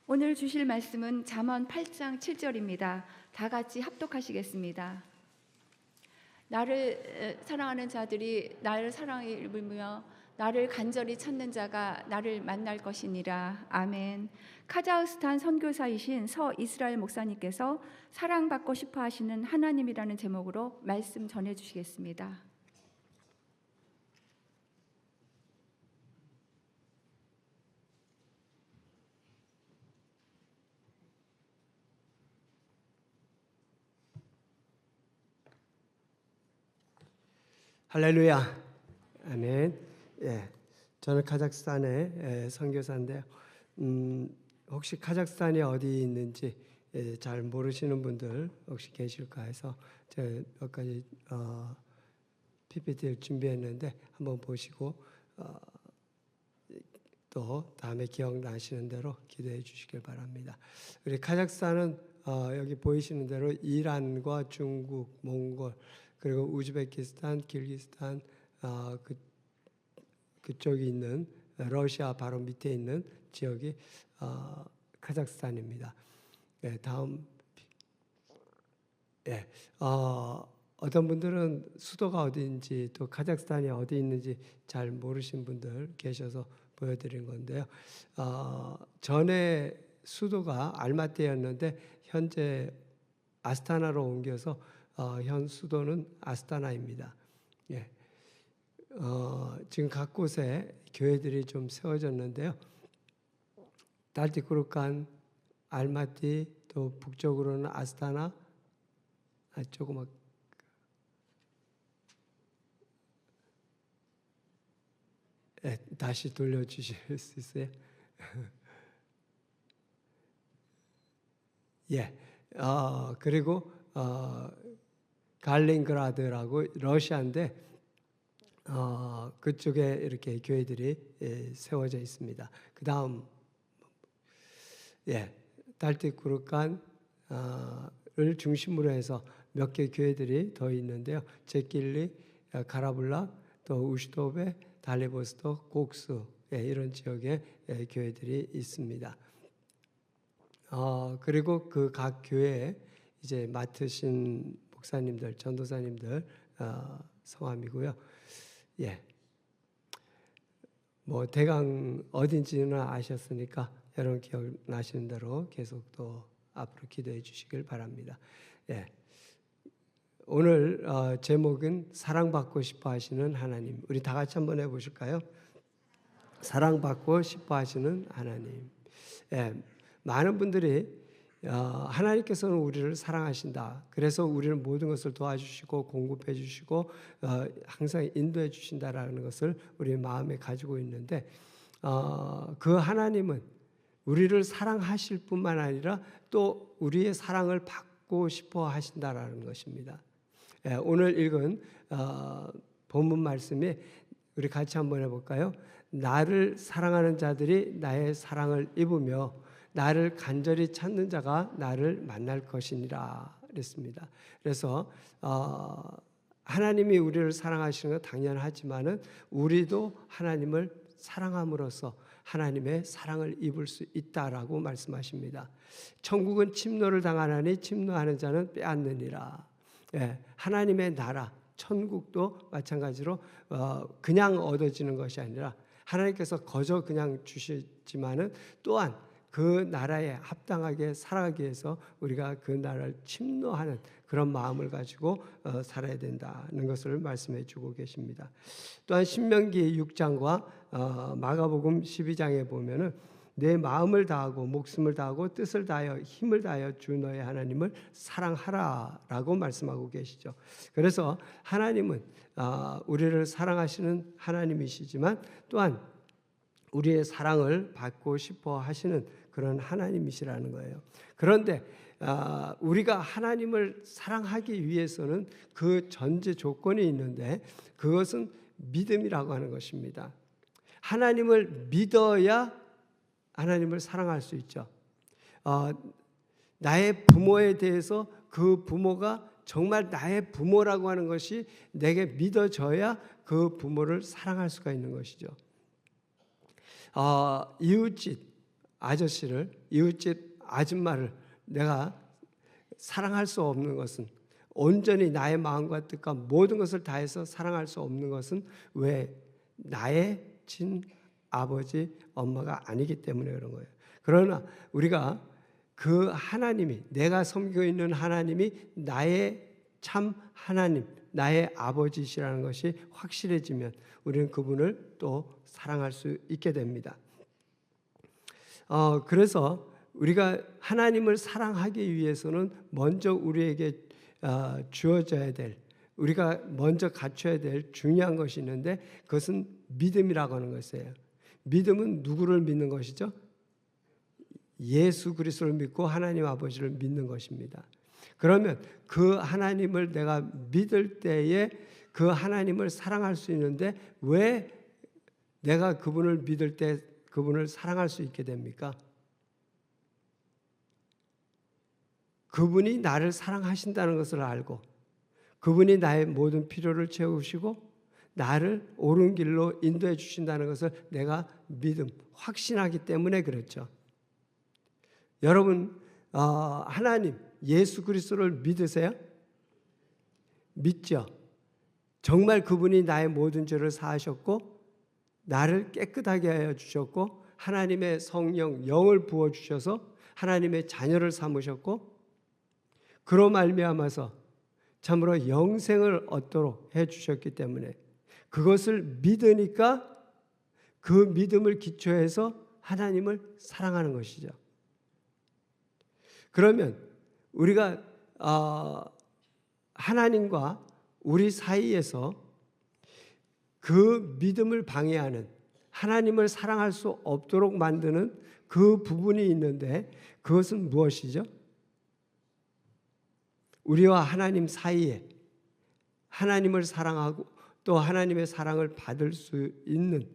오늘 주실 말씀은 잠언 8장 7절입니다. 다 같이 합독하시겠습니다. 나를 사랑하는 자들이 나를 사랑에 입으며 나를 간절히 찾는 자가 나를 만날 것이니라. 아멘. 카자흐스탄 선교사이신 서 이스라엘 목사님께서 사랑받고 싶어 하시는 하나님이라는 제목으로 말씀 전해 주시겠습니다. 할렐루야, 아멘. 예, 저는 카자흐스탄의 선교사인데요. 혹시 카자흐스탄이 어디 있는지 잘 모르시는 분들 혹시 계실까 해서 제가 몇 가지 PPT를 준비했는데 한번 보시고 또 다음에 기억나시는 대로 기도해 주시길 바랍니다. 우리 카자흐스탄은 여기 보이시는 대로 이란과 중국, 몽골 그리고 우즈베키스탄, 키르기스탄 그쪽이 있는 러시아 바로 밑에 있는 지역이 카자흐스탄입니다. 다음 어떤 분들은 수도가 어디인지 또 카자흐스탄이 어디 있는지 잘 모르신 분들 계셔서 보여드린 건데요. 전에 수도가 알마티였는데 현재 아스타나로 옮겨서 현 수도는 아스타나입니다. 예. 지금 각 곳에 교회들이 좀 세워졌는데요. 달티쿠르칸, 알마티, 또 북쪽으로는 아스타나, 조그맣 다시 돌려주실 수 있어요? 예. 그리고 갈링그라드라고 러시아인데 그쪽에 이렇게 교회들이 세워져 있습니다. 그 다음 달티쿠르칸을 중심으로 해서 몇 개 교회들이 더 있는데요. 제킬리, 가라블락, 또 우슈토베, 달리보스토, 곡스 이런 지역에 교회들이 있습니다. 그리고 그 각 교회에 이제 맡으신 목사님들, 전도사님들 성함이고요. 예, 뭐 대강 어딘지는 아셨으니까 여러분 기억나시는 대로 계속 또 앞으로 기도해 주시길 바랍니다. 예, 오늘 제목은 사랑받고 싶어 하시는 하나님. 우리 다 같이 한번 해보실까요? 사랑받고 싶어 하시는 하나님. 예, 많은 분들이 하나님께서는 우리를 사랑하신다. 그래서 우리를 모든 것을 도와주시고 공급해 주시고 항상 인도해 주신다라는 것을 우리 마음에 가지고 있는데 그 하나님은 우리를 사랑하실 뿐만 아니라 또 우리의 사랑을 받고 싶어 하신다라는 것입니다. 오늘 읽은 본문 말씀이 우리 같이 한번 해볼까요? 나를 사랑하는 자들이 나의 사랑을 입으며 나를 간절히 찾는 자가 나를 만날 것이니라 그랬습니다. 그래서 하나님이 우리를 사랑하시는 건 당연하지만은 우리도 하나님을 사랑함으로써 하나님의 사랑을 입을 수 있다라고 말씀하십니다. 천국은 침노를 당하나니 침노하는 자는 빼앗느니라. 하나님의 나라 천국도 마찬가지로 그냥 얻어지는 것이 아니라 하나님께서 거저 그냥 주시지만은 또한 그 나라에 합당하게 살아가기 위해서 우리가 그 나라를 침노하는 그런 마음을 가지고 살아야 된다는 것을 말씀해 주고 계십니다. 또한 신명기 6장과 마가복음 12장에 보면은 내 마음을 다하고 목숨을 다하고 뜻을 다하여 힘을 다하여 주 너의 하나님을 사랑하라라고 말씀하고 계시죠. 그래서 하나님은 우리를 사랑하시는 하나님이시지만 또한 우리의 사랑을 받고 싶어 하시는 그런 하나님이시라는 거예요. 그런데 우리가 하나님을 사랑하기 위해서는 그 전제 조건이 있는데 그것은 믿음이라고 하는 것입니다. 하나님을 믿어야 하나님을 사랑할 수 있죠. 나의 부모에 대해서 그 부모가 정말 나의 부모라고 하는 것이 내게 믿어져야 그 부모를 사랑할 수가 있는 것이죠. 이웃집 아저씨를, 이웃집 아줌마를 내가 사랑할 수 없는 것은, 온전히 나의 마음과 뜻과 모든 것을 다해서 사랑할 수 없는 것은 왜? 나의 친 아버지, 엄마가 아니기 때문에 그런 거예요. 그러나 우리가 그 하나님이, 내가 섬기고 있는 하나님이 나의 참 하나님, 나의 아버지시라는 것이 확실해지면 우리는 그분을 또 사랑할 수 있게 됩니다. 그래서 우리가 하나님을 사랑하기 위해서는 먼저 우리에게 주어져야 될, 우리가 먼저 갖춰야 될 중요한 것이 있는데, 그것은 믿음이라고 하는 것이에요. 믿음은 누구를 믿는 것이죠? 예수 그리스도를 믿고 하나님 아버지를 믿는 것입니다. 그러면 그 하나님을 내가 믿을 때에 그 하나님을 사랑할 수 있는데, 왜 내가 그분을 믿을 때 그분을 사랑할 수 있게 됩니까? 그분이 나를 사랑하신다는 것을 알고, 그분이 나의 모든 필요를 채우시고 나를 옳은 길로 인도해 주신다는 것을 내가 확신하기 때문에 그렇죠. 여러분, 하나님 예수 그리스도를 믿으세요? 믿죠? 정말 그분이 나의 모든 죄를 사하셨고 나를 깨끗하게 하여 주셨고 하나님의 성령, 영을 부어주셔서 하나님의 자녀를 삼으셨고, 그로 말미암아서 참으로 영생을 얻도록 해주셨기 때문에 그것을 믿으니까 그 믿음을 기초해서 하나님을 사랑하는 것이죠. 그러면 우리가 하나님과 우리 사이에서 그 믿음을 방해하는, 하나님을 사랑할 수 없도록 만드는 그 부분이 있는데, 그것은 무엇이죠? 우리와 하나님 사이에 하나님을 사랑하고 또 하나님의 사랑을 받을 수 있는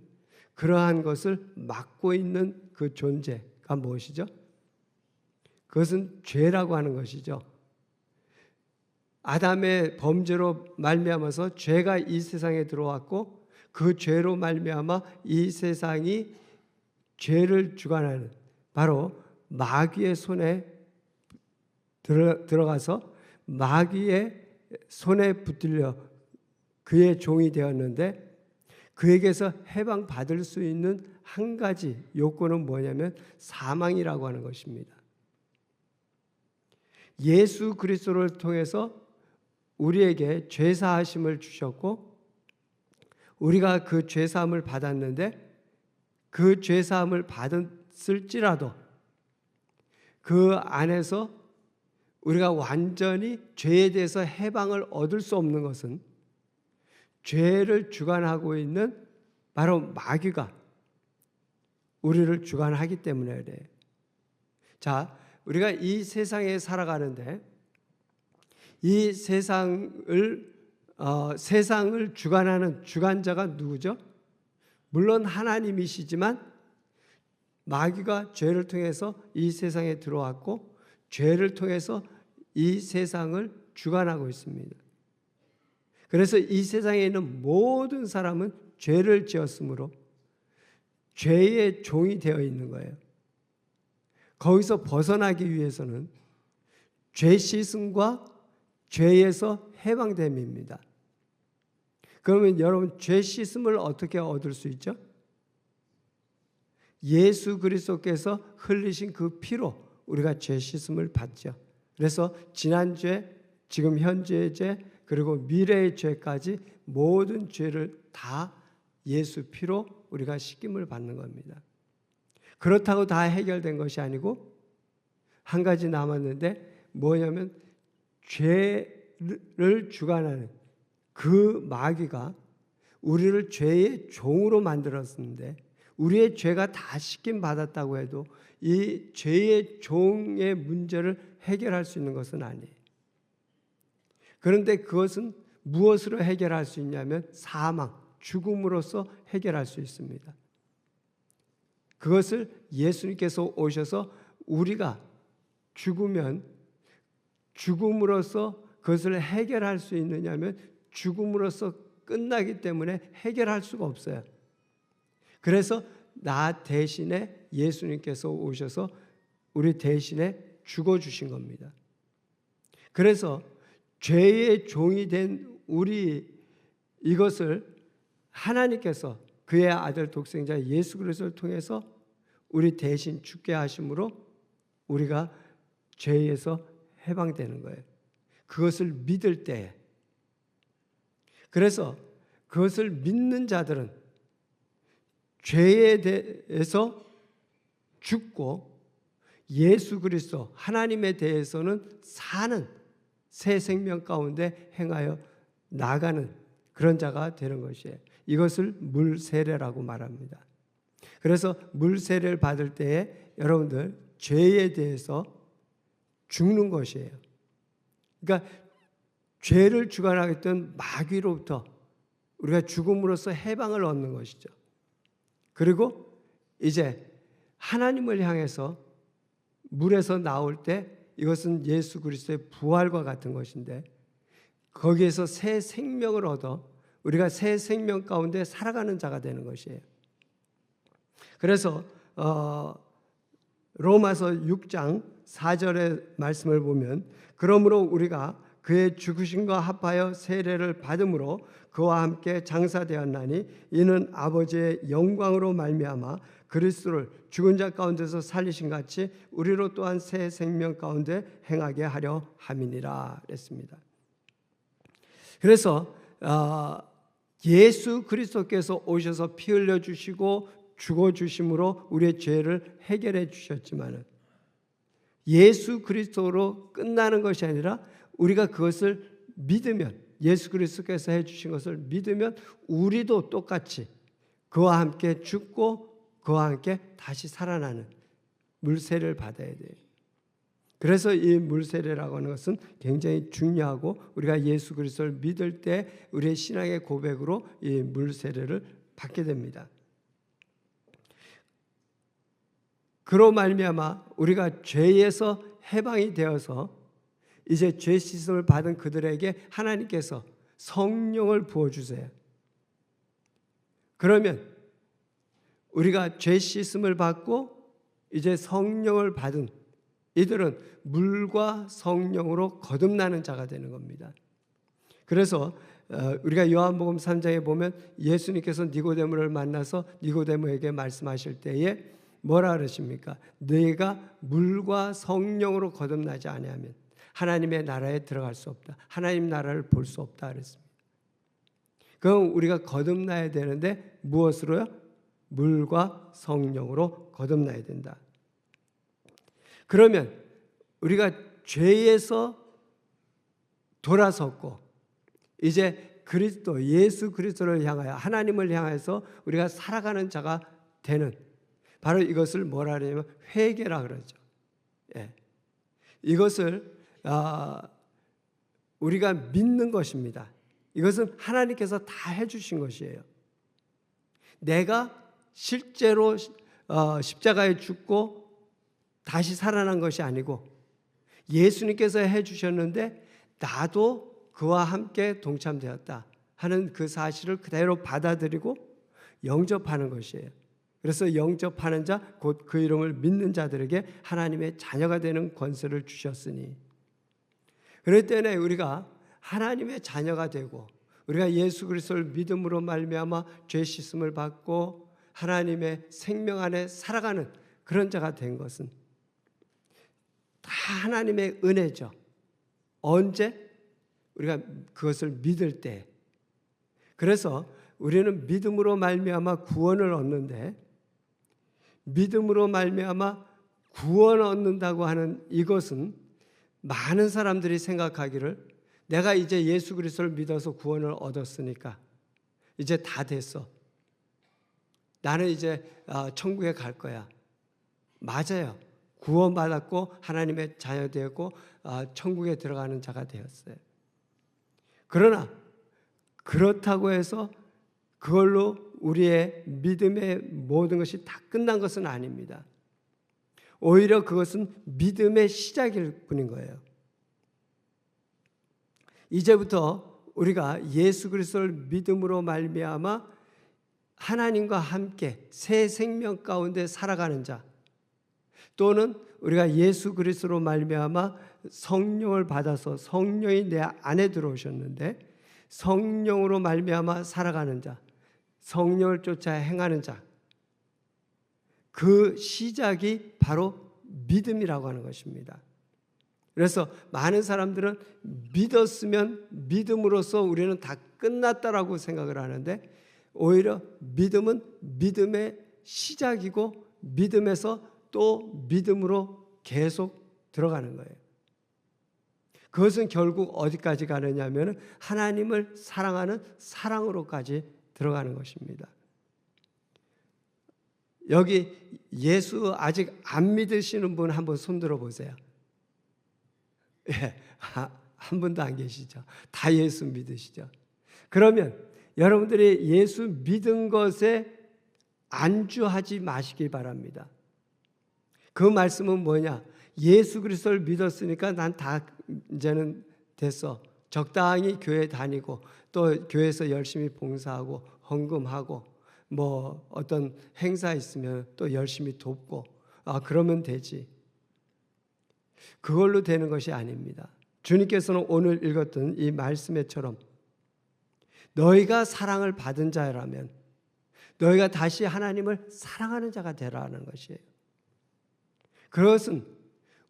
그러한 것을 막고 있는 그 존재가 무엇이죠? 그것은 죄라고 하는 것이죠. 아담의 범죄로 말미암아서 죄가 이 세상에 들어왔고, 그 죄로 말미암아 이 세상이 죄를 주관하는 바로 마귀의 손에 들어가서 마귀의 손에 붙들려 그의 종이 되었는데, 그에게서 해방받을 수 있는 한 가지 요건은 뭐냐면 사망이라고 하는 것입니다. 예수 그리스도를 통해서 우리에게 죄사하심을 주셨고, 우리가 그 죄사함을 받았는데, 그 죄사함을 받았을지라도 그 안에서 우리가 완전히 죄에 대해서 해방을 얻을 수 없는 것은 죄를 주관하고 있는 바로 마귀가 우리를 주관하기 때문에 그래요. 자, 우리가 이 세상에 살아가는데 이 세상을 주관하는 주관자가 누구죠? 물론 하나님이시지만 마귀가 죄를 통해서 이 세상에 들어왔고 죄를 통해서 이 세상을 주관하고 있습니다. 그래서 이 세상에 있는 모든 사람은 죄를 지었으므로 죄의 종이 되어 있는 거예요. 거기서 벗어나기 위해서는 죄 씻음과 죄에서 해방됨입니다. 그러면 여러분, 죄 씻음을 어떻게 얻을 수 있죠? 예수 그리스도께서 흘리신 그 피로 우리가 죄 씻음을 받죠. 그래서 지난 죄, 지금 현재의 죄, 그리고 미래의 죄까지 모든 죄를 다 예수 피로 우리가 씻김을 받는 겁니다. 그렇다고 다 해결된 것이 아니고 한 가지 남았는데, 뭐냐면 죄를 주관하는 그 마귀가 우리를 죄의 종으로 만들었는데, 우리의 죄가 다 씻김 받았다고 해도 이 죄의 종의 문제를 해결할 수 있는 것은 아니에요. 그런데 그것은 무엇으로 해결할 수 있냐면 사망, 죽음으로써 해결할 수 있습니다. 그것을 예수님께서 오셔서 우리가 죽으면 죽음으로써 그것을 해결할 수 있느냐면 죽음으로써 끝나기 때문에 해결할 수가 없어요. 그래서 나 대신에 예수님께서 오셔서 우리 대신에 죽어주신 겁니다. 그래서 죄의 종이 된 우리 이것을 하나님께서 그의 아들 독생자 예수 그리스도를 통해서 우리 대신 죽게 하심으로 우리가 죄에서 해방되는 거예요. 그것을 믿을 때에. 그래서 그것을 믿는 자들은 죄에 대해서 죽고 예수 그리스도 하나님에 대해서는 사는 새 생명 가운데 행하여 나가는 그런 자가 되는 것이에요. 이것을 물세례라고 말합니다. 그래서 물세례를 받을 때에 여러분들 죄에 대해서 죽는 것이에요. 그러니까 죄를 주관하게 했던 마귀로부터 우리가 죽음으로써 해방을 얻는 것이죠. 그리고 이제 하나님을 향해서 물에서 나올 때 이것은 예수 그리스도의 부활과 같은 것인데 거기에서 새 생명을 얻어 우리가 새 생명 가운데 살아가는 자가 되는 것이에요. 그래서 로마서 6장 4절의 말씀을 보면 그러므로 우리가 그의 죽으심과 합하여 세례를 받음으로 그와 함께 장사되었나니 이는 아버지의 영광으로 말미암아 그리스도를 죽은 자 가운데서 살리신 같이 우리로 또한 새 생명 가운데 행하게 하려 함이니라 그랬습니다. 그래서 예수 그리스도께서 오셔서 피 흘려 주시고 죽어 주심으로 우리의 죄를 해결해 주셨지만은 예수 그리스도로 끝나는 것이 아니라 우리가 그것을 믿으면 예수 그리스도께서 해 주신 것을 믿으면 우리도 똑같이 그와 함께 죽고 그와 함께 다시 살아나는 물세례를 받아야 돼요. 그래서 이 물세례라고 하는 것은 굉장히 중요하고 우리가 예수 그리스도를 믿을 때 우리의 신앙의 고백으로 이 물세례를 받게 됩니다. 그로 말미암아 우리가 죄에서 해방이 되어서 이제 죄 씻음을 받은 그들에게 하나님께서 성령을 부어주세요. 그러면 우리가 죄 씻음을 받고 이제 성령을 받은 이들은 물과 성령으로 거듭나는 자가 되는 겁니다. 그래서 우리가 요한복음 3장에 보면 예수님께서 니고데모를 만나서 니고데모에게 말씀하실 때에 뭐라 그러십니까? 너희가 물과 성령으로 거듭나지 아니하면 하나님의 나라에 들어갈 수 없다. 하나님 나라를 볼 수 없다 그랬습니다. 그럼 우리가 거듭나야 되는데 무엇으로요? 물과 성령으로 거듭나야 된다. 그러면 우리가 죄에서 돌아섰고 이제 그리스도 예수 그리스도를 향하여 하나님을 향해서 우리가 살아가는 자가 되는 바로 이것을 뭐라 그러냐면 회개라 그러죠. 예. 이것을 우리가 믿는 것입니다. 이것은 하나님께서 다 해주신 것이에요. 내가 실제로 십자가에 죽고 다시 살아난 것이 아니고 예수님께서 해주셨는데 나도 그와 함께 동참되었다 하는 그 사실을 그대로 받아들이고 영접하는 것이에요. 그래서 영접하는 자, 곧 그 이름을 믿는 자들에게 하나님의 자녀가 되는 권세를 주셨으니 그럴 때는 우리가 하나님의 자녀가 되고 우리가 예수 그리스도를 믿음으로 말미암아 죄 씻음을 받고 하나님의 생명 안에 살아가는 그런 자가 된 것은 다 하나님의 은혜죠. 언제? 우리가 그것을 믿을 때. 그래서 우리는 믿음으로 말미암아 구원을 얻는데 믿음으로 말미암아 구원 얻는다고 하는 이것은 많은 사람들이 생각하기를 내가 이제 예수 그리스도를 믿어서 구원을 얻었으니까 이제 다 됐어. 나는 이제 천국에 갈 거야. 맞아요. 구원받았고 하나님의 자녀 되었고 천국에 들어가는 자가 되었어요. 그러나 그렇다고 해서 그걸로 우리의 믿음의 모든 것이 다 끝난 것은 아닙니다. 오히려 그것은 믿음의 시작일 뿐인 거예요. 이제부터 우리가 예수 그리스도를 믿음으로 말미암아 하나님과 함께 새 생명 가운데 살아가는 자, 또는 우리가 예수 그리스도로 말미암아 성령을 받아서 성령이 내 안에 들어오셨는데 성령으로 말미암아 살아가는 자, 성령을 쫓아 행하는 자, 그 시작이 바로 믿음이라고 하는 것입니다. 그래서 많은 사람들은 믿었으면 믿음으로써 우리는 다 끝났다라고 생각을 하는데, 오히려 믿음은 믿음의 시작이고 믿음에서 또 믿음으로 계속 들어가는 거예요. 그것은 결국 어디까지 가느냐 하면 하나님을 사랑하는 사랑으로까지 들어가는 것입니다. 여기 예수 아직 안 믿으시는 분 한번 손 들어 보세요. 예, 한 분도 안 계시죠. 다 예수 믿으시죠. 그러면 여러분들이 예수 믿은 것에 안주하지 마시기 바랍니다. 그 말씀은 뭐냐? 예수 그리스도를 믿었으니까 난 다 이제는 됐어. 적당히 교회 다니고 또 교회에서 열심히 봉사하고 헌금하고 뭐 어떤 행사 있으면 또 열심히 돕고 그러면 되지. 그걸로 되는 것이 아닙니다. 주님께서는 오늘 읽었던 이 말씀에처럼 너희가 사랑을 받은 자라면 너희가 다시 하나님을 사랑하는 자가 되라는 것이에요. 그것은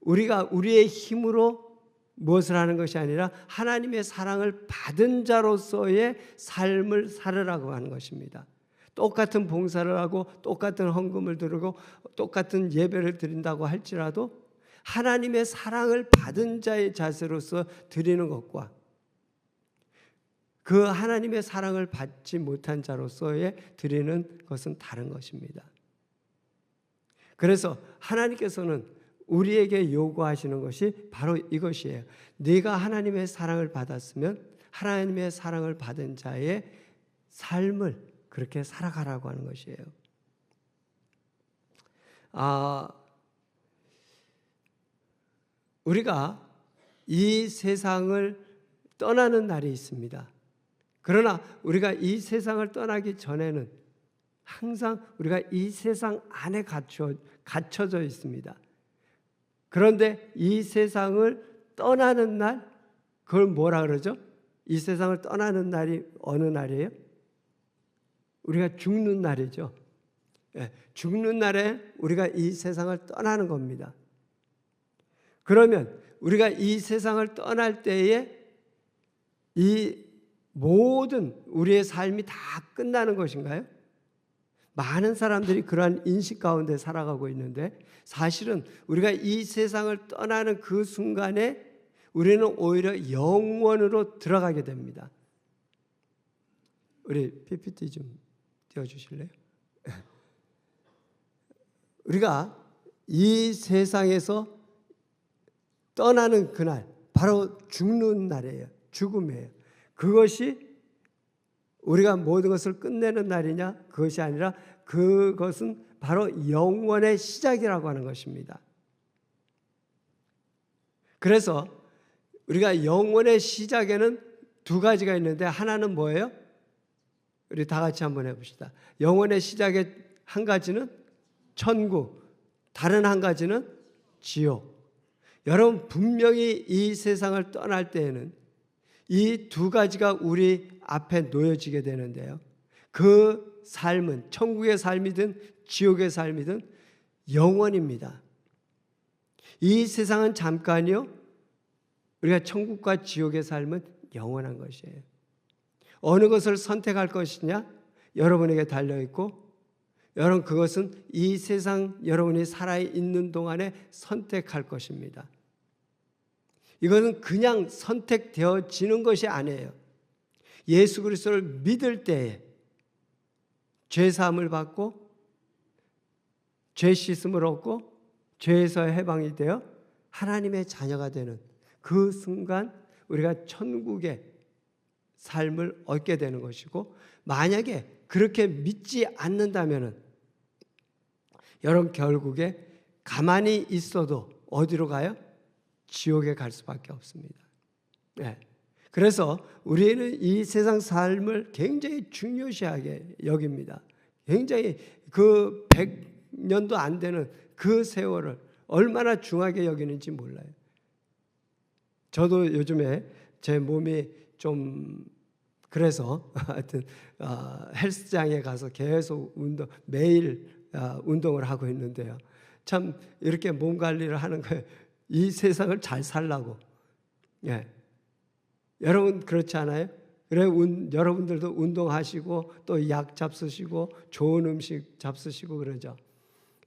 우리가 우리의 힘으로 무엇을 하는 것이 아니라 하나님의 사랑을 받은 자로서의 삶을 살으라고 하는 것입니다. 똑같은 봉사를 하고 똑같은 헌금을 드리고 똑같은 예배를 드린다고 할지라도 하나님의 사랑을 받은 자의 자세로서 드리는 것과 그 하나님의 사랑을 받지 못한 자로서의 드리는 것은 다른 것입니다. 그래서 하나님께서는 우리에게 요구하시는 것이 바로 이것이에요. 네가 하나님의 사랑을 받았으면 하나님의 사랑을 받은 자의 삶을 그렇게 살아가라고 하는 것이에요. 우리가 이 세상을 떠나는 날이 있습니다. 그러나 우리가 이 세상을 떠나기 전에는 항상 우리가 이 세상 안에 갇혀져 있습니다. 그런데 이 세상을 떠나는 날, 그걸 뭐라 그러죠? 이 세상을 떠나는 날이 어느 날이에요? 우리가 죽는 날이죠. 죽는 날에 우리가 이 세상을 떠나는 겁니다. 그러면 우리가 이 세상을 떠날 때에 이 모든 우리의 삶이 다 끝나는 것인가요? 많은 사람들이 그러한 인식 가운데 살아가고 있는데 사실은 우리가 이 세상을 떠나는 그 순간에 우리는 오히려 영원으로 들어가게 됩니다. 우리 PPT 좀 띄워주실래요? 우리가 이 세상에서 떠나는 그날 바로 죽는 날이에요. 죽음이에요. 그것이 우리가 모든 것을 끝내는 날이냐? 그것이 아니라 그것은 바로 영원의 시작이라고 하는 것입니다. 그래서 우리가 영원의 시작에는 두 가지가 있는데 하나는 뭐예요? 우리 다 같이 한번 해봅시다. 영원의 시작의 한 가지는 천국, 다른 한 가지는 지옥. 여러분 분명히 이 세상을 떠날 때에는 이 두 가지가 우리 앞에 놓여지게 되는데요. 그 삶은 천국의 삶이든 지옥의 삶이든 영원입니다. 이 세상은 잠깐이요. 우리가 천국과 지옥의 삶은 영원한 것이에요. 어느 것을 선택할 것이냐? 여러분에게 달려있고 여러분 그것은 이 세상 여러분이 살아있는 동안에 선택할 것입니다. 이것은 그냥 선택되어지는 것이 아니에요. 예수 그리스도를 믿을 때에 죄 사함을 받고 죄 씻음을 얻고 죄에서 해방이 되어 하나님의 자녀가 되는 그 순간 우리가 천국의 삶을 얻게 되는 것이고, 만약에 그렇게 믿지 않는다면 여러분 결국에 가만히 있어도 어디로 가요? 지옥에 갈 수밖에 없습니다. 네. 그래서 우리는 이 세상 삶을 굉장히 중요시하게 여깁니다. 굉장히 그 100년도 안 되는 그 세월을 얼마나 중하게 여기는지 몰라요. 저도 요즘에 제 몸이 좀 그래서 하여튼 헬스장에 가서 계속 매일 운동을 하고 있는데요. 참 이렇게 몸 관리를 하는 거예요. 이 세상을 잘 살라고. 예. 여러분 그렇지 않아요? 그래 여러분들도 운동하시고 또 약 잡수시고 좋은 음식 잡수시고 그러죠.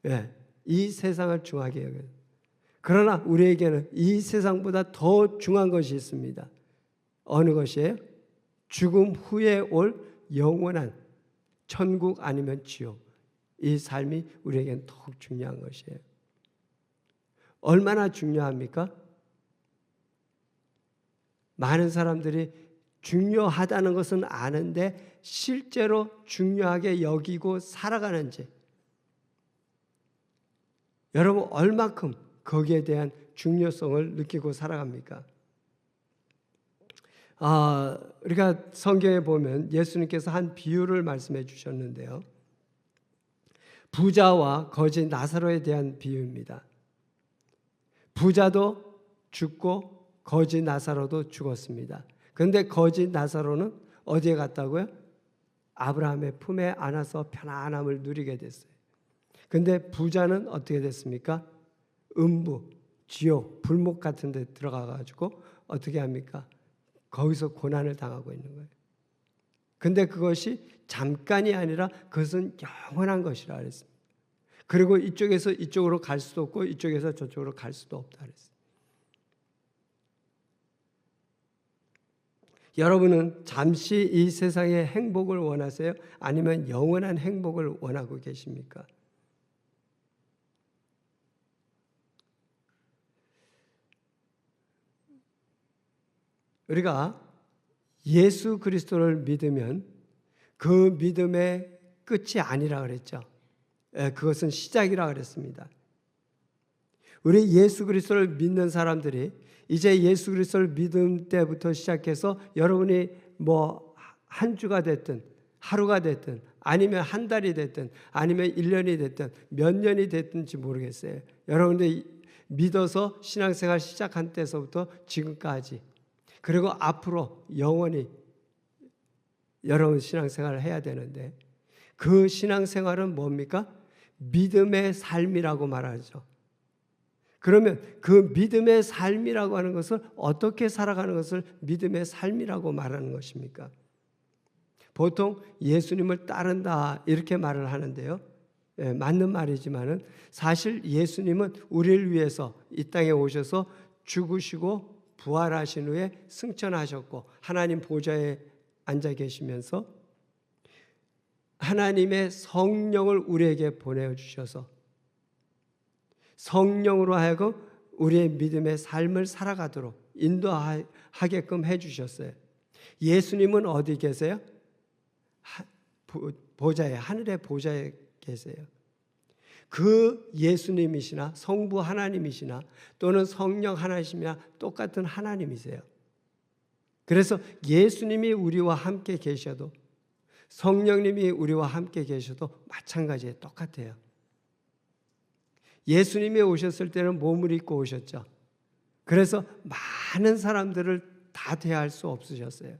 예. 이 세상을 중하게 여겨요. 그러나 우리에게는 이 세상보다 더 중요한 것이 있습니다. 어느 것이에요? 죽음 후에 올 영원한 천국 아니면 지옥. 이 삶이 우리에게는 더욱 중요한 것이에요. 얼마나 중요합니까? 많은 사람들이 중요하다는 것은 아는데 실제로 중요하게 여기고 살아가는지, 여러분 얼마큼 거기에 대한 중요성을 느끼고 살아갑니까? 우리가 성경에 보면 예수님께서 한 비유를 말씀해 주셨는데요. 부자와 거지 나사로에 대한 비유입니다. 부자도 죽고 거지 나사로도 죽었습니다. 그런데 거지 나사로는 어디에 갔다고요? 아브라함의 품에 안아서 편안함을 누리게 됐어요. 그런데 부자는 어떻게 됐습니까? 음부, 지옥, 불목 같은 데 들어가 가지고 어떻게 합니까? 거기서 고난을 당하고 있는 거예요. 근데 그것이 잠깐이 아니라 그것은 영원한 것이라 그랬습니다. 그리고 이쪽에서 이쪽으로 갈 수도 없고 이쪽에서 저쪽으로 갈 수도 없다 그랬어요. 여러분은 잠시 이 세상의 행복을 원하세요? 아니면 영원한 행복을 원하고 계십니까? 우리가 예수 그리스도를 믿으면 그 믿음의 끝이 아니라 그랬죠. 그것은 시작이라 그랬습니다. 우리 예수 그리스도를 믿는 사람들이 이제 예수 그리스도를 믿음 때부터 시작해서 여러분이 뭐 한 주가 됐든 하루가 됐든 아니면 한 달이 됐든 아니면 1년이 됐든 몇 년이 됐든지 모르겠어요. 여러분들이 믿어서 신앙생활 시작한 때서부터 지금까지 그리고 앞으로 영원히 여러분 신앙생활을 해야 되는데 그 신앙생활은 뭡니까? 믿음의 삶이라고 말하죠. 그러면 그 믿음의 삶이라고 하는 것을 어떻게 살아가는 것을 믿음의 삶이라고 말하는 것입니까? 보통 예수님을 따른다 이렇게 말을 하는데요. 맞는 말이지만은 사실 예수님은 우리를 위해서 이 땅에 오셔서 죽으시고 부활하신 후에 승천하셨고 하나님 보좌에 앉아 계시면서 하나님의 성령을 우리에게 보내주셔서 성령으로 하여금 우리의 믿음의 삶을 살아가도록 인도하게끔 해주셨어요. 예수님은 어디 계세요? 보좌에, 하늘의 보좌에 계세요. 그 예수님이시나 성부 하나님이시나 또는 성령 하나님이시나 똑같은 하나님이세요. 그래서 예수님이 우리와 함께 계셔도 성령님이 우리와 함께 계셔도 마찬가지예요. 똑같아요. 예수님이 오셨을 때는 몸을 입고 오셨죠. 그래서 많은 사람들을 다 대할 수 없으셨어요.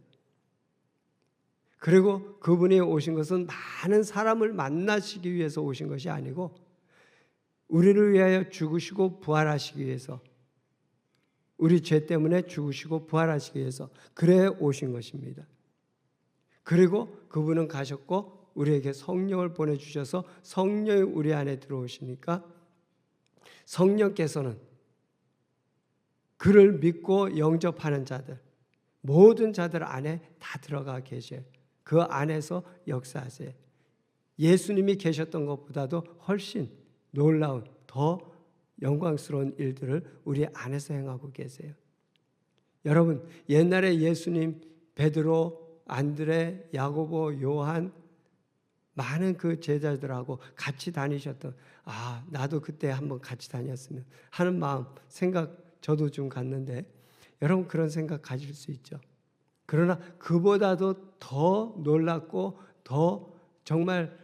그리고 그분이 오신 것은 많은 사람을 만나시기 위해서 오신 것이 아니고 우리를 위하여 죽으시고 부활하시기 위해서 우리 죄 때문에 죽으시고 부활하시기 위해서 그래 오신 것입니다. 그리고 그분은 가셨고 우리에게 성령을 보내주셔서 성령이 우리 안에 들어오시니까 성령께서는 그를 믿고 영접하는 자들 모든 자들 안에 다 들어가 계셔요. 그 안에서 역사하세요. 예수님이 계셨던 것보다도 훨씬 놀라운 더 영광스러운 일들을 우리 안에서 행하고 계세요. 여러분 옛날에 예수님 베드로, 안드레, 야고보, 요한 많은 그 제자들하고 같이 다니셨던 나도 그때 한번 같이 다녔으면 하는 마음 생각 저도 좀 갔는데 여러분 그런 생각 가질 수 있죠. 그러나 그보다도 더 놀랍고 더 정말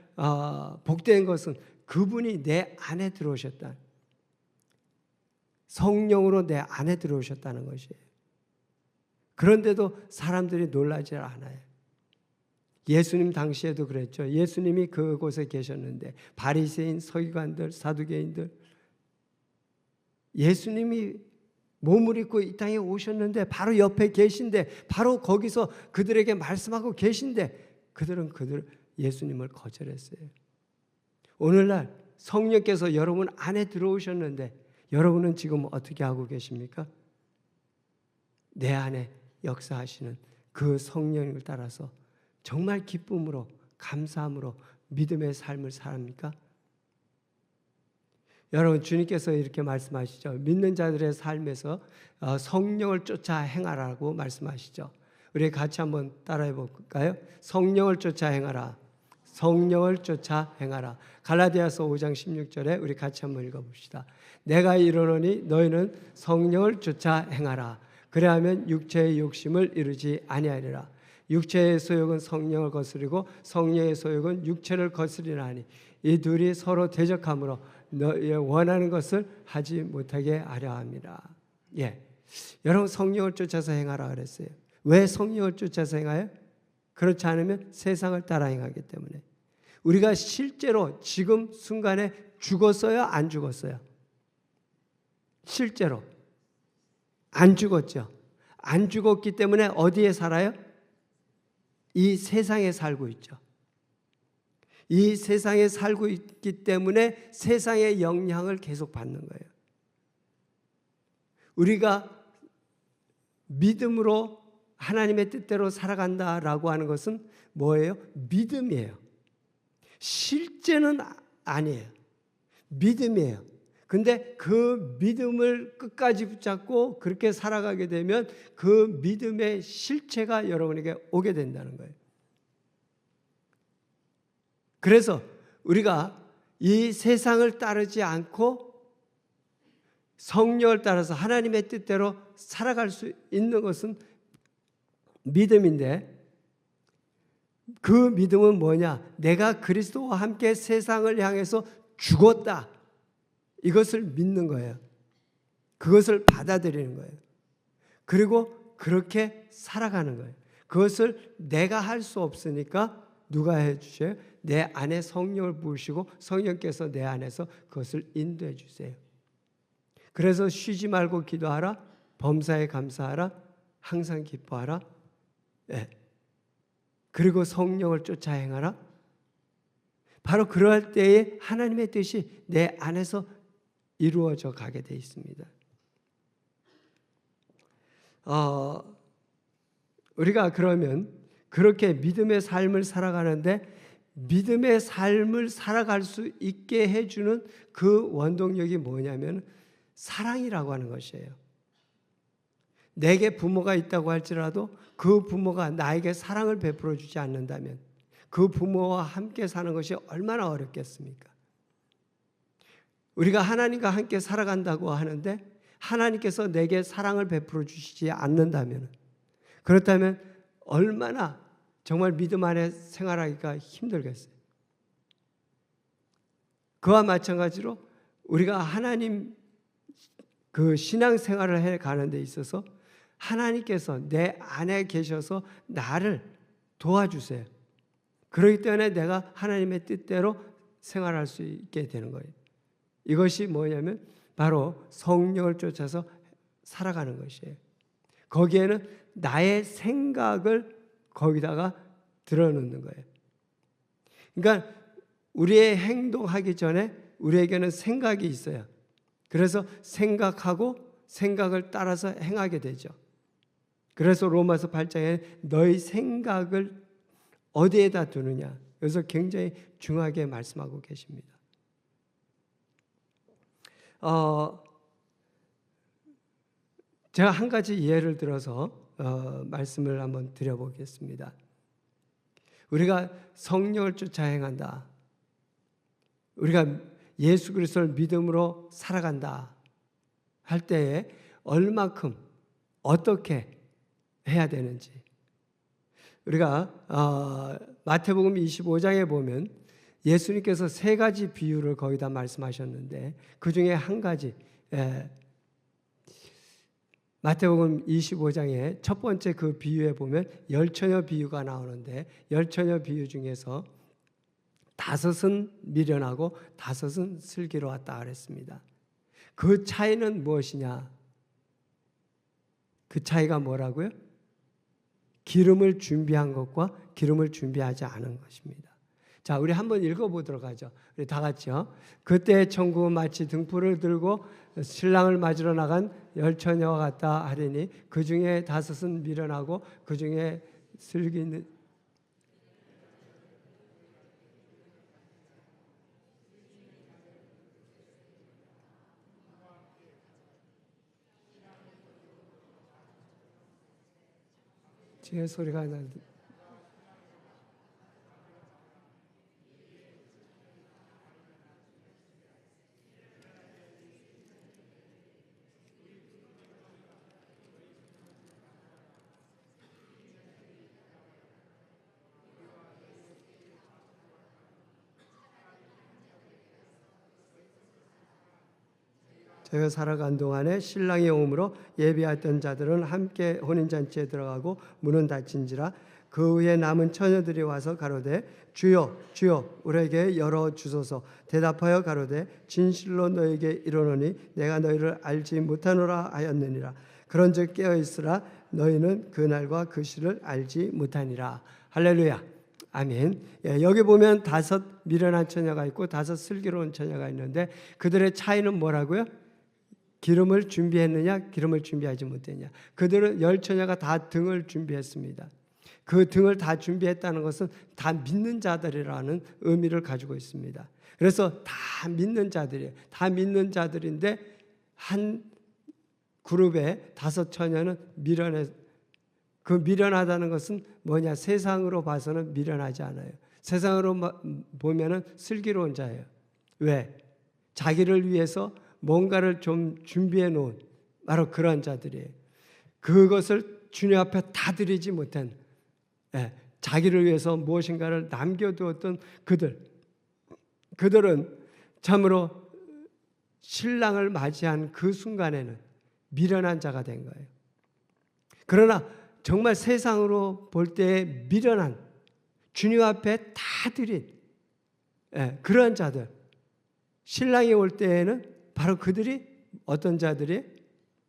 복된 것은 그분이 내 안에 들어오셨다. 성령으로 내 안에 들어오셨다는 것이에요. 그런데도 사람들이 놀라지 않아요. 예수님 당시에도 그랬죠. 예수님이 그곳에 계셨는데 바리새인, 서기관들, 사두개인들, 예수님이 몸을 입고 이 땅에 오셨는데 바로 옆에 계신데, 바로 거기서 그들에게 말씀하고 계신데 그들은 예수님을 거절했어요. 오늘날 성령께서 여러분 안에 들어오셨는데 여러분은 지금 어떻게 하고 계십니까? 내 안에 역사하시는 그 성령을 따라서 정말 기쁨으로, 감사함으로 믿음의 삶을 삽니까? 여러분, 주님께서 이렇게 말씀하시죠. 믿는 자들의 삶에서 성령을 쫓아 행하라고 말씀하시죠. 우리 같이 한번 따라해 볼까요? 성령을 쫓아 행하라. 성령을 쫓아 행하라. 갈라디아서 5장 16절에 우리 같이 한번 읽어봅시다. 내가 이르노니 너희는 성령을 쫓아 행하라. 그래야면 육체의 욕심을 이루지 아니하리라. 육체의 소욕은 성령을 거스리고 성령의 소욕은 육체를 거스리나니 이 둘이 서로 대적하므로 너희의 원하는 것을 하지 못하게 하려 합니다. 예, 여러분 성령을 쫓아서 행하라 그랬어요. 왜 성령을 쫓아서 행하여? 그렇지 않으면 세상을 따라 행하기 때문에. 우리가 실제로 지금 순간에 죽었어요? 안 죽었어요? 실제로 안 죽었죠. 안 죽었기 때문에 어디에 살아요? 이 세상에 살고 있죠. 이 세상에 살고 있기 때문에 세상의 영향을 계속 받는 거예요. 우리가 믿음으로 하나님의 뜻대로 살아간다라고 하는 것은 뭐예요? 믿음이에요. 실제는 아니에요. 믿음이에요. 근데 그 믿음을 끝까지 붙잡고 그렇게 살아가게 되면 그 믿음의 실체가 여러분에게 오게 된다는 거예요. 그래서 우리가 이 세상을 따르지 않고 성령을 따라서 하나님의 뜻대로 살아갈 수 있는 것은 믿음인데, 그 믿음은 뭐냐? 내가 그리스도와 함께 세상을 향해서 죽었다. 이것을 믿는 거예요. 그것을 받아들이는 거예요. 그리고 그렇게 살아가는 거예요. 그것을 내가 할 수 없으니까 누가 해주세요? 내 안에 성령을 부으시고 성령께서 내 안에서 그것을 인도해 주세요. 그래서 쉬지 말고 기도하라. 범사에 감사하라. 항상 기뻐하라. 네. 그리고 성령을 쫓아 행하라. 바로 그럴 때에 하나님의 뜻이 내 안에서 이루어져 가게 돼 있습니다. 우리가 그러면 그렇게 믿음의 삶을 살아가는데, 믿음의 삶을 살아갈 수 있게 해주는 그 원동력이 뭐냐면 사랑이라고 하는 것이에요. 내게 부모가 있다고 할지라도 그 부모가 나에게 사랑을 베풀어 주지 않는다면 그 부모와 함께 사는 것이 얼마나 어렵겠습니까? 우리가 하나님과 함께 살아간다고 하는데 하나님께서 내게 사랑을 베풀어 주시지 않는다면, 그렇다면 얼마나 정말 믿음 안에 생활하기가 힘들겠어요. 그와 마찬가지로 우리가 하나님 그 신앙생활을 해 가는 데 있어서 하나님께서 내 안에 계셔서 나를 도와주세요. 그렇기 때문에 내가 하나님의 뜻대로 생활할 수 있게 되는 거예요. 이것이 뭐냐면 바로 성령을 쫓아서 살아가는 것이에요. 거기에는 나의 생각을 거기다가 드러넣는 거예요. 그러니까 우리의 행동하기 전에 우리에게는 생각이 있어요. 그래서 생각하고 생각을 따라서 행하게 되죠. 그래서 로마서 8장에 너희 생각을 어디에다 두느냐, 여기서 굉장히 중요하게 말씀하고 계십니다. 제가 한 가지 예를 들어서 말씀을 한번 드려보겠습니다. 우리가 성령을 쫓아 행한다, 우리가 예수 그리스도를 믿음으로 살아간다 할 때에 얼마큼 어떻게 해야 되는지, 우리가 마태복음 25장에 보면 예수님께서 세 가지 비유를 거기다 말씀하셨는데 그 중에 한 가지, 마태복음 25장에 첫 번째 그 비유에 보면 열처녀 비유가 나오는데 열처녀 비유 중에서 5은 미련하고 5은 슬기로웠다 그랬습니다. 그 차이는 무엇이냐? 그 차이가 뭐라고요? 기름을 준비한 것과 기름을 준비하지 않은 것입니다. 자, 우리 한번 읽어보도록 하죠. 우리 다 같이요. 그때 천국은 마치 등불을 들고 신랑을 맞으러 나간 열처녀와 같다 하리니 그 중에 5은 미련하고 그 중에 슬기는 제 소리가 나는데 제가 살아간 동안에 신랑이 오므로 예비했던 자들은 함께 혼인잔치에 들어가고 문은 닫힌지라 그 후에 남은 처녀들이 와서 가로되 주여 주여 우리에게 열어주소서. 대답하여 가로되 진실로 너에게 이르노니 내가 너희를 알지 못하노라 하였느니라. 그런즉 깨어있으라. 너희는 그날과 그 시를 알지 못하니라. 할렐루야. 아멘. 여기 보면 5 미련한 처녀가 있고 5 슬기로운 처녀가 있는데 그들의 차이는 뭐라고요? 기름을 준비했느냐, 기름을 준비하지 못했느냐. 그들은 열처녀가 다 등을 준비했습니다. 그 등을 다 준비했다는 것은 다 믿는 자들이라는 의미를 가지고 있습니다. 그래서 다 믿는 자들이에요. 다 믿는 자들인데 한 그룹에 5 처녀는 미련해. 그 미련하다는 것은 뭐냐? 세상으로 봐서는 미련하지 않아요. 세상으로 보면은 슬기로운 자예요. 왜? 자기를 위해서 뭔가를 좀 준비해 놓은 바로 그런 자들이에요. 그것을 주님 앞에 다 드리지 못한, 자기를 위해서 무엇인가를 남겨두었던 그들은 참으로 신랑을 맞이한 그 순간에는 미련한 자가 된 거예요. 그러나 정말 세상으로 볼 때 미련한, 주님 앞에 다 드린 그런 자들, 신랑이 올 때에는 바로 그들이 어떤 자들이?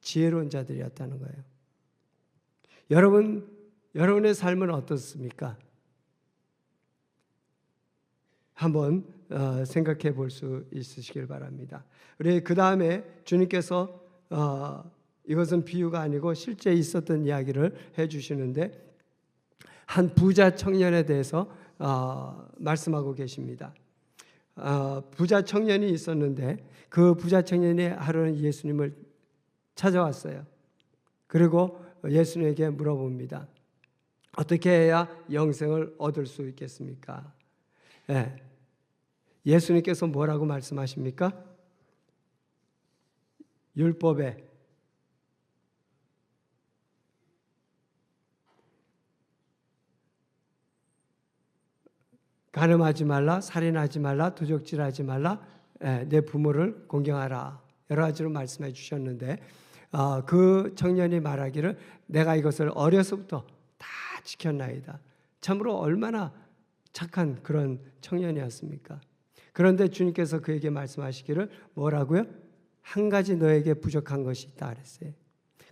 지혜로운 자들이었다는 거예요. 여러분의 삶은 어떻습니까? 한번 생각해 볼 수 있으시길 바랍니다. 우리 그 다음에 주님께서 이것은 비유가 아니고 실제 있었던 이야기를 해주시는데 한 부자 청년에 대해서 말씀하고 계십니다. 부자 청년이 있었는데 그 부자 청년이 하루는 예수님을 찾아왔어요. 그리고 예수님에게 물어봅니다. 어떻게 해야 영생을 얻을 수 있겠습니까? 예수님께서 뭐라고 말씀하십니까? 율법에 간음하지 말라, 살인하지 말라, 도적질하지 말라, 내 부모를 공경하라. 여러 가지로 말씀해 주셨는데 그 청년이 말하기를 내가 이것을 어려서부터 다 지켰나이다. 참으로 얼마나 착한 그런 청년이었습니까? 그런데 주님께서 그에게 말씀하시기를 뭐라고요? 한 가지 너에게 부족한 것이 있다 그랬어요.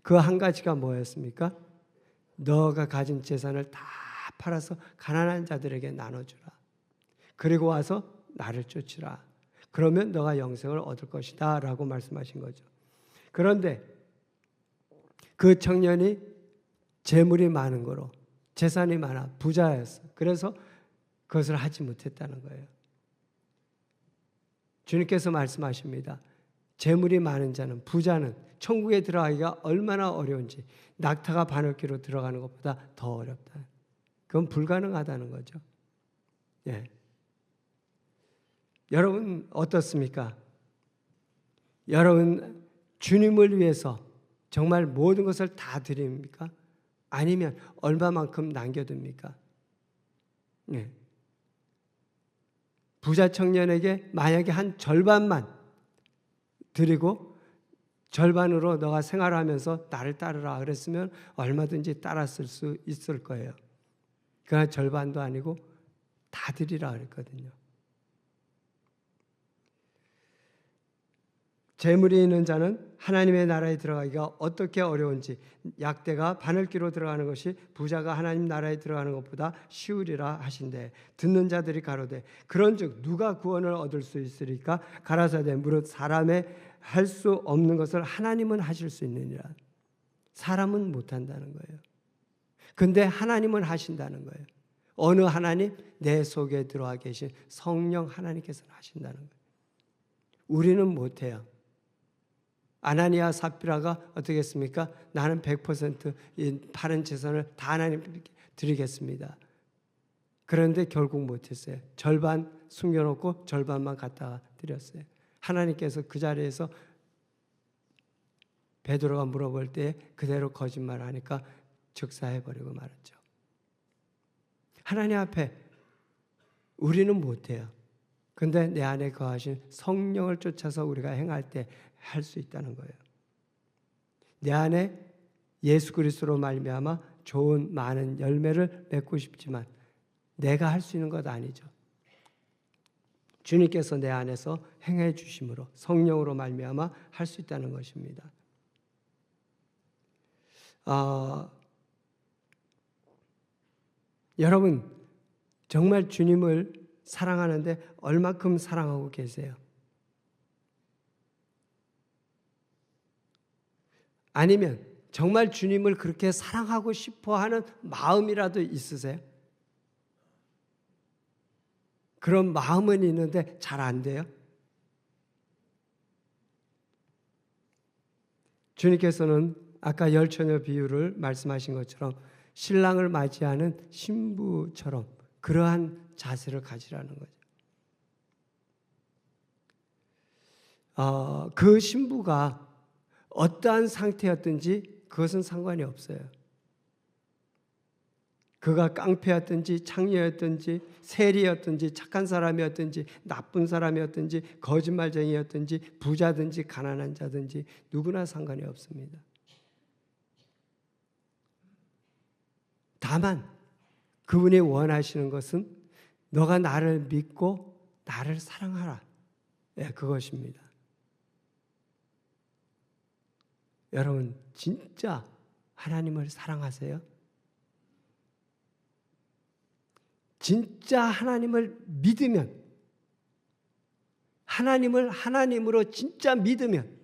그 한 가지가 뭐였습니까? 너가 가진 재산을 다 팔아서 가난한 자들에게 나눠주라. 그리고 와서 나를 쫓으라. 그러면 너가 영생을 얻을 것이다 라고 말씀하신 거죠. 그런데 그 청년이 재물이 많은 거로, 재산이 많아 부자였어. 그래서 그것을 하지 못했다는 거예요. 주님께서 말씀하십니다. 재물이 많은 자는, 부자는 천국에 들어가기가 얼마나 어려운지, 낙타가 바늘귀로 들어가는 것보다 더 어렵다. 그건 불가능하다는 거죠. 여러분 어떻습니까? 여러분 주님을 위해서 정말 모든 것을 다 드립니까? 아니면 얼마만큼 남겨둡니까? 부자 청년에게 만약에 한 절반만 드리고 절반으로 너가 생활하면서 나를 따르라 그랬으면 얼마든지 따랐을 수 있을 거예요. 그러나 절반도 아니고 다 드리라 그랬거든요. 재물이 있는 자는 하나님의 나라에 들어가기가 어떻게 어려운지, 약대가 바늘귀로 들어가는 것이 부자가 하나님 나라에 들어가는 것보다 쉬우리라 하신대. 듣는 자들이 가로되 그런즉 누가 구원을 얻을 수 있으리까? 가라사대 무릇 사람의 할 수 없는 것을 하나님은 하실 수 있느니라. 사람은 못한다는 거예요. 근데 하나님은 하신다는 거예요. 어느 하나님? 내 속에 들어와 계신 성령 하나님께서는 하신다는 거예요. 우리는 못해요. 아나니아 삽비라가 어떻게 했습니까? 나는 100% 이 파는 재산을 다 하나님께 드리겠습니다. 그런데 결국 못했어요. 절반 숨겨놓고 절반만 갖다 드렸어요. 하나님께서 그 자리에서 베드로가 물어볼 때 그대로 거짓말하니까 즉사해버리고 말았죠. 하나님 앞에 우리는 못해요. 근데 내 안에 거하신 성령을 쫓아서 우리가 행할 때 할 수 있다는 거예요. 내 안에 예수 그리스도로 말미암아 좋은 많은 열매를 맺고 싶지만 내가 할 수 있는 것 아니죠. 주님께서 내 안에서 행해 주심으로 성령으로 말미암아 할 수 있다는 것입니다. 여러분 정말 주님을 사랑하는데 얼마큼 사랑하고 계세요? 아니면 정말 주님을 그렇게 사랑하고 싶어 하는 마음이라도 있으세요? 그런 마음은 있는데 잘 안 돼요? 주님께서는 아까 열처녀 비유를 말씀하신 것처럼 신랑을 맞이하는 신부처럼 그러한 자세를 가지라는 거죠. 그 신부가 어떠한 상태였든지 그것은 상관이 없어요. 그가 깡패였든지 창녀였든지 세리였든지 착한 사람이었든지 나쁜 사람이었든지 거짓말쟁이였든지 부자든지 가난한 자든지 누구나 상관이 없습니다. 다만 그분이 원하시는 것은 너가 나를 믿고 나를 사랑하라. 네, 그것입니다. 여러분 진짜 하나님을 사랑하세요? 진짜 하나님을 믿으면, 하나님을 하나님으로 진짜 믿으면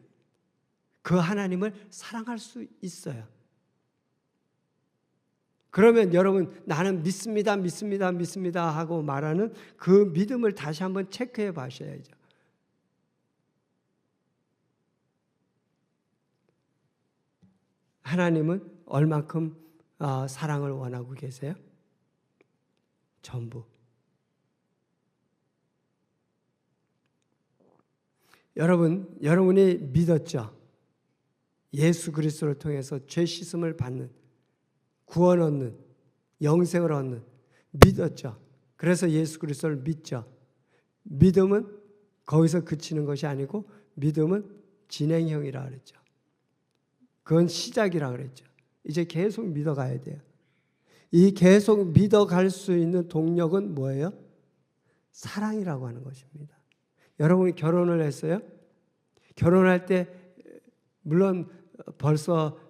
그 하나님을 사랑할 수 있어요. 그러면 여러분 나는 믿습니다, 믿습니다, 믿습니다 하고 말하는 그 믿음을 다시 한번 체크해 보셔야죠. 하나님은 얼만큼 사랑을 원하고 계세요? 전부. 여러분이 믿었죠? 예수 그리스도를 통해서 죄 씻음을 받는, 구원 얻는, 영생을 얻는, 믿었죠? 그래서 예수 그리스도를 믿죠? 믿음은 거기서 그치는 것이 아니고 믿음은 진행형이라 그랬죠. 그건 시작이라 그랬죠. 이제 계속 믿어가야 돼요. 이 계속 믿어갈 수 있는 동력은 뭐예요? 사랑이라고 하는 것입니다. 여러분이 결혼을 했어요? 결혼할 때 물론 벌써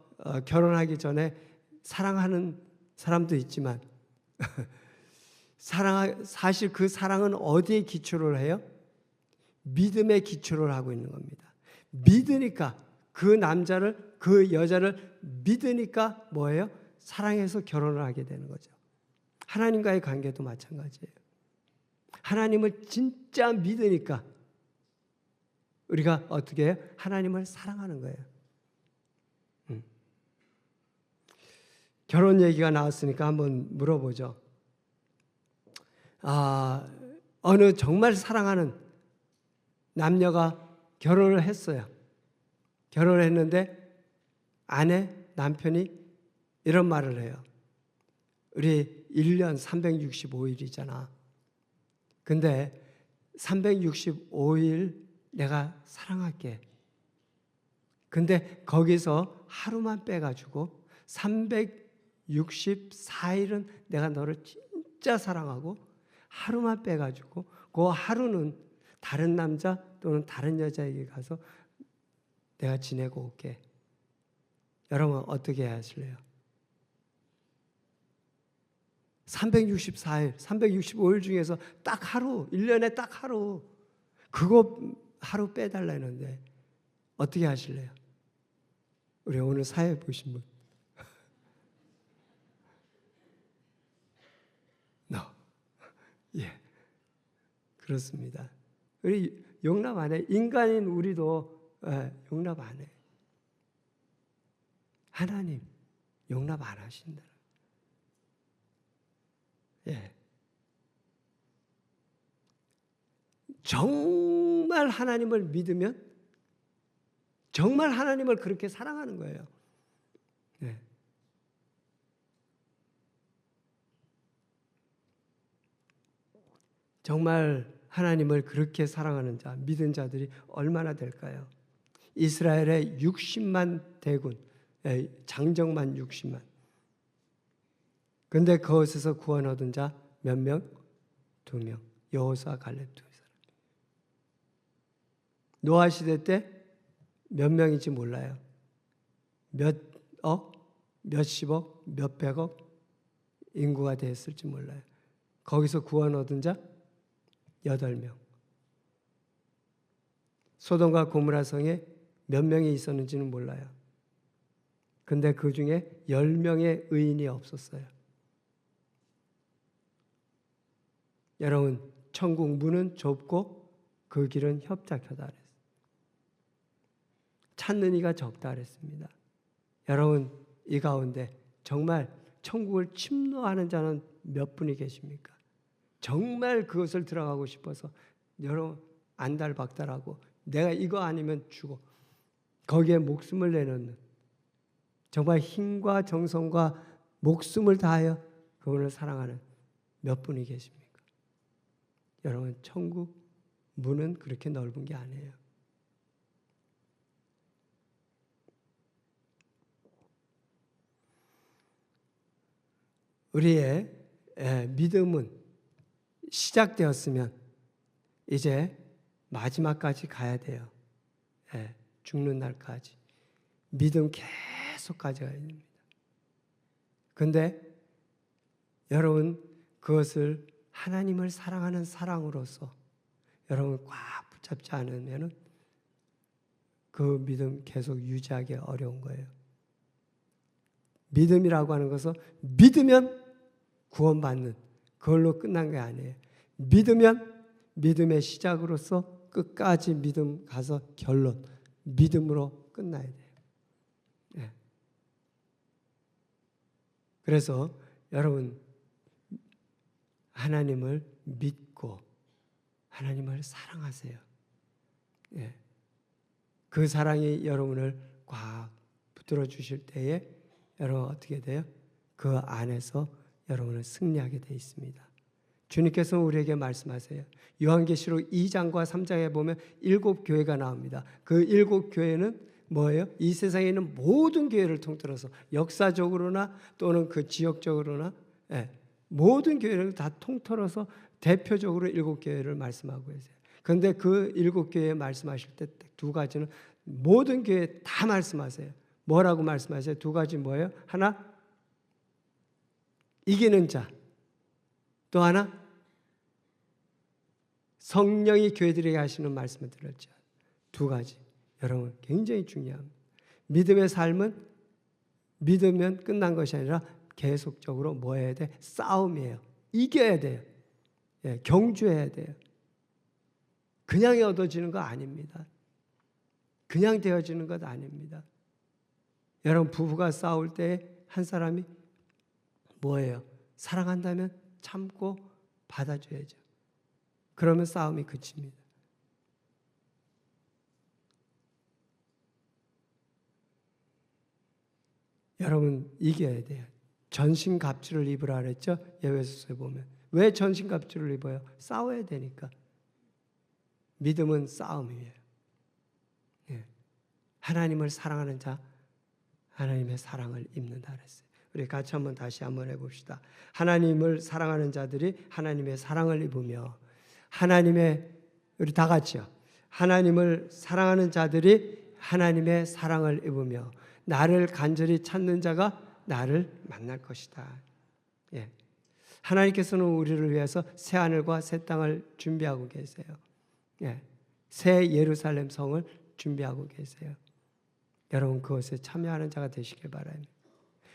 결혼하기 전에 사랑하는 사람도 있지만 사실 그 사랑은 어디에 기초를 해요? 믿음에 기초를 하고 있는 겁니다. 믿으니까 그 남자를 그 여자를 믿으니까 뭐예요? 사랑해서 결혼을 하게 되는 거죠. 하나님과의 관계도 마찬가지예요. 하나님을 진짜 믿으니까 우리가 어떻게 해요? 하나님을 사랑하는 거예요. 결혼 얘기가 나왔으니까 한번 물어보죠. 어느 정말 사랑하는 남녀가 결혼을 했어요. 결혼을 했는데 아내, 남편이 이런 말을 해요. 우리 1년 365일이잖아. 근데 365일 내가 사랑할게. 근데 거기서 하루만 빼가지고 364일은 내가 너를 진짜 사랑하고 하루만 빼가지고 그 하루는 다른 남자 또는 다른 여자에게 가서 내가 지내고 올게. 여러분 어떻게 하실래요? 364일, 365일 중에서 딱 하루, 1년에 딱 하루, 그거 하루 빼달라는데 어떻게 하실래요? 우리 오늘 사회 보신 분. No. 예. 그렇습니다. 우리 용납 안 해. 인간인 우리도 용납 안 해. 하나님 용납 안 하신다. 예. 정말 하나님을 믿으면 정말 하나님을 그렇게 사랑하는 거예요. 예. 정말 하나님을 그렇게 사랑하는 자, 믿은 자들이 얼마나 될까요? 이스라엘의 60만 대군, 장정만 60만. 근데 그것에서 구원 얻은 자 몇 명? 2명. 여호수아, 갈렙 2사람. 노아 시대 때 몇 명인지 몰라요. 몇 억, 몇십억, 몇백억 인구가 됐을지 몰라요. 거기서 구원 얻은 자 8명. 소돔과 고모라 성에 몇 명이 있었는지는 몰라요. 근데 그 중에 10명의 의인이 없었어요. 여러분, 천국 문은 좁고 그 길은 협착하다 그랬어요. 찾는 이가 적다 그랬습니다. 여러분, 이 가운데 정말 천국을 침노하는 자는 몇 분이 계십니까? 정말 그것을 들어가고 싶어서 여러분 안달박달하고 내가 이거 아니면 죽어. 거기에 목숨을 내놓는 정말 힘과 정성과 목숨을 다하여 그분을 사랑하는 몇 분이 계십니까? 여러분 천국 문은 그렇게 넓은 게 아니에요. 우리의 믿음은 시작되었으면 이제 마지막까지 가야 돼요. 죽는 날까지. 믿음 계속 가져가야 됩니다. 그런데 여러분 그것을 하나님을 사랑하는 사랑으로서 여러분 꽉 붙잡지 않으면 그 믿음 계속 유지하기 어려운 거예요. 믿음이라고 하는 것은 믿으면 구원받는 그걸로 끝난 게 아니에요. 믿으면 믿음의 시작으로서 끝까지 믿음 가서 결론 믿음으로 끝나야 돼요. 네. 그래서 여러분 하나님을 믿고 하나님을 사랑하세요. 네. 그 사랑이 여러분을 꽉 붙들어 주실 때에 여러분 어떻게 돼요? 그 안에서 여러분은 승리하게 되어 있습니다. 주님께서 우리에게 말씀하세요. 요한계시록 2장과 3장에 보면 7교회가 나옵니다. 그 7교회는 뭐예요? 이 세상에 있는 모든 교회를 통틀어서 역사적으로나 또는 그 지역적으로나 모든 교회를 다 통틀어서 대표적으로 7교회를 말씀하고 계세요. 그런데 그 7교회 말씀하실 때 두 가지는 모든 교회 다 말씀하세요. 뭐라고 말씀하세요? 두 가지 뭐예요? 하나 이기는 자, 또 하나 성령이 교회들에게 하시는 말씀을 들었죠. 두 가지. 여러분 굉장히 중요합니다. 믿음의 삶은 믿으면 끝난 것이 아니라 계속적으로 뭐 해야 돼? 싸움이에요. 이겨야 돼요. 경주해야 돼요. 그냥 얻어지는 거 아닙니다. 그냥 되어지는 것 아닙니다. 여러분 부부가 싸울 때 한 사람이 뭐예요? 사랑한다면 참고 받아줘야죠. 그러면 싸움이 그칩니다. 여러분 이겨야 돼요. 전신갑주를 입으라 그랬죠? 에베소서에 보면. 왜 전신갑주를 입어요? 싸워야 되니까. 믿음은 싸움이에요. 예. 하나님을 사랑하는 자, 하나님의 사랑을 입는다 그랬어요. 우리 같이 다시 한번 해봅시다. 하나님을 사랑하는 자들이 하나님의 사랑을 입으며 우리 다 같이요. 하나님을 사랑하는 자들이 하나님의 사랑을 입으며 나를 간절히 찾는 자가 나를 만날 것이다. 예. 하나님께서는 우리를 위해서 새 하늘과 새 땅을 준비하고 계세요. 예. 새 예루살렘 성을 준비하고 계세요. 여러분 그것에 참여하는 자가 되시길 바랍니다.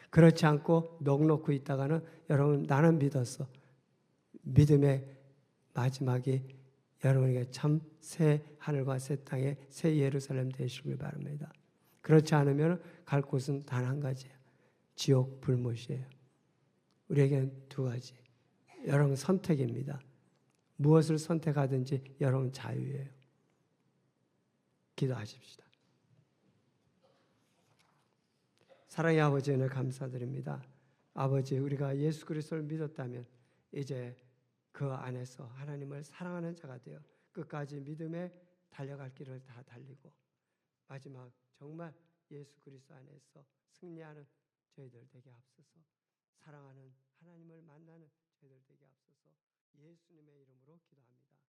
그렇지 않고 넋놓고 있다가는 여러분 나는 믿었어. 믿음의 마지막이 여러분에게 참 새 하늘과 새 땅의 새 예루살렘 되시길 바랍니다. 그렇지 않으면 갈 곳은 단 한 가지예요. 지옥 불못이에요. 우리에게는 두 가지. 여러분 선택입니다. 무엇을 선택하든지 여러분 자유예요. 기도하십시다. 사랑의 아버지 은혜 감사드립니다. 아버지 우리가 예수 그리스도를 믿었다면 이제 그 안에서 하나님을 사랑하는 자가 되어 끝까지 믿음에 달려갈 길을 다 달리고 마지막 정말 예수 그리스도 안에서 승리하는 저희들 되게 앞서서 사랑하는 하나님을 만나는 저희들 되게 앞서서 예수님의 이름으로 기도합니다.